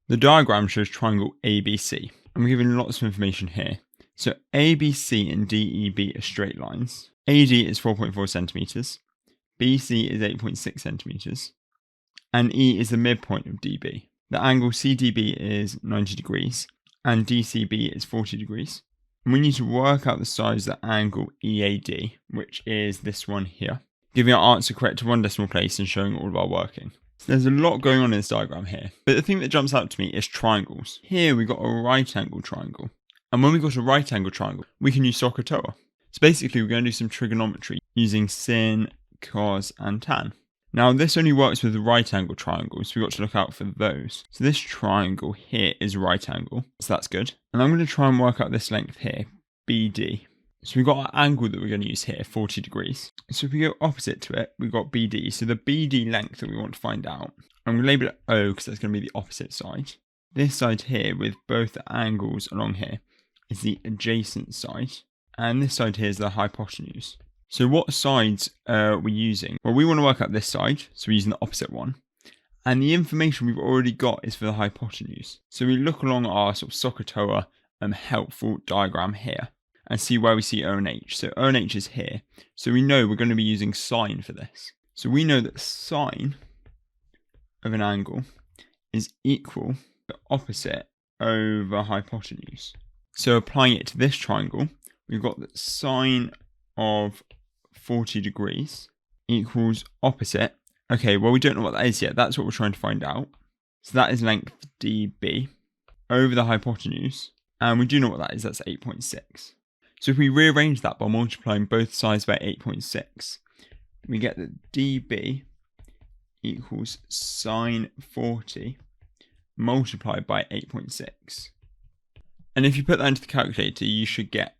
The diagram shows triangle ABC, and we're given lots of information here. So ABC and DEB are straight lines. AD is 4.4 centimeters, BC is 8.6 centimeters, and E is the midpoint of DB. The angle CDB is 90 degrees, and DCB is 40 degrees. And we need to work out the size of the angle EAD, which is this one here, giving our answer correct to one decimal place and showing all of our working. So there's a lot going on in this diagram here, but the thing that jumps out to me is triangles. Here we got a right angle triangle, and when we got a right angle triangle, we can use SOHCAHTOA. So basically we're going to do some trigonometry using sin, cos, and tan. Now this only works with the right angle triangles, so we've got to look out for those. So this triangle here is right angle, so that's good. And I'm going to try and work out this length here, BD. So we've got our angle that we're going to use here, 40 degrees. So if we go opposite to it, we've got BD. So the BD length that we want to find out, I'm going to label it O because that's going to be the opposite side. This side here with both the angles along here is the adjacent side. And this side here is the hypotenuse. So what sides are we using? Well, we want to work out this side, so we're using the opposite one. And the information we've already got is for the hypotenuse. So we look along our sort of SOHCAHTOA helpful diagram here and see where we see O and H. So O and H is here. So we know we're going to be using sine for this. So we know that sine of an angle is equal to opposite over hypotenuse. So applying it to this triangle, we've got that sine of 40 degrees equals opposite. Okay, well, we don't know what that is yet. That's what we're trying to find out. So that is length DB over the hypotenuse. And we do know what that is. That's 8.6. So if we rearrange that by multiplying both sides by 8.6, we get that DB equals sine 40 multiplied by 8.6. And if you put that into the calculator, you should get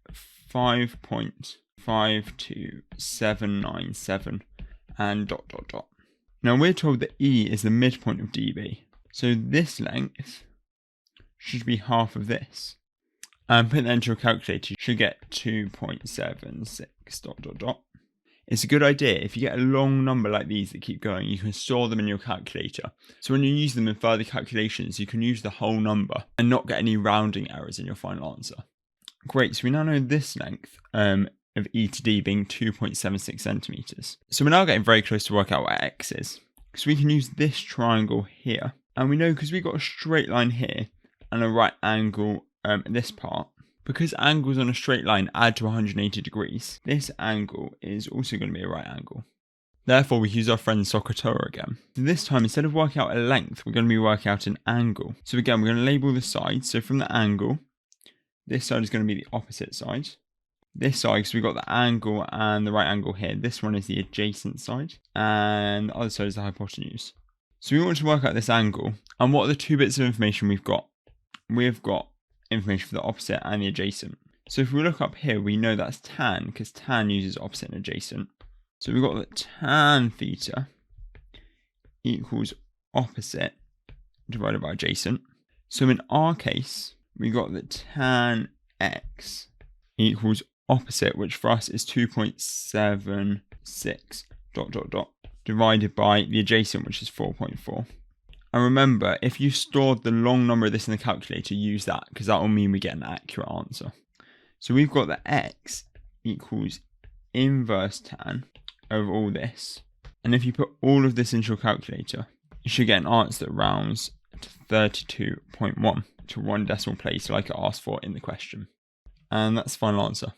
5.52797 and ... Now we're told that E is the midpoint of DB. So this length should be half of this. And put that into a calculator, you should get 2.76 ... It's a good idea. If you get a long number like these that keep going, you can store them in your calculator. So when you use them in further calculations, you can use the whole number and not get any rounding errors in your final answer. Great, so we now know this length of E to D being 2.76 centimeters. So we're now getting very close to work out what X is. So we can use this triangle here. And we know because we've got a straight line here and a right angle in this part, because angles on a straight line add to 180 degrees, this angle is also going to be a right angle. Therefore, we use our friend SOHCAHTOA again. So this time, instead of working out a length, we're going to be working out an angle. So again, we're going to label the sides. So from the angle, this side is going to be the opposite side. This side, because we've got the angle and the right angle here, this one is the adjacent side. And the other side is the hypotenuse. So we want to work out this angle. And what are the two bits of information we've got? We've got information for the opposite and the adjacent. So if we look up here, we know that's tan, because tan uses opposite and adjacent. So we've got that tan theta equals opposite divided by adjacent. So in our case, we got that tan x equals opposite, which for us is 2.76 ... divided by the adjacent, which is 4.4. And remember, if you stored the long number of this in the calculator, use that, because that will mean we get an accurate answer. So we've got that x equals inverse tan over all this. And if you put all of this into your calculator, you should get an answer that rounds to 32.1 to one decimal place like it asked for in the question. And that's the final answer.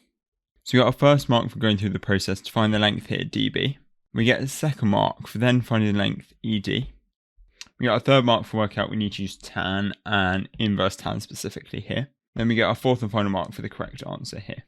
So we got our first mark for going through the process to find the length here, dB. We get a second mark for then finding the length, ED. We get our third mark for work out we need to use tan and inverse tan specifically here. Then we get our fourth and final mark for the correct answer here.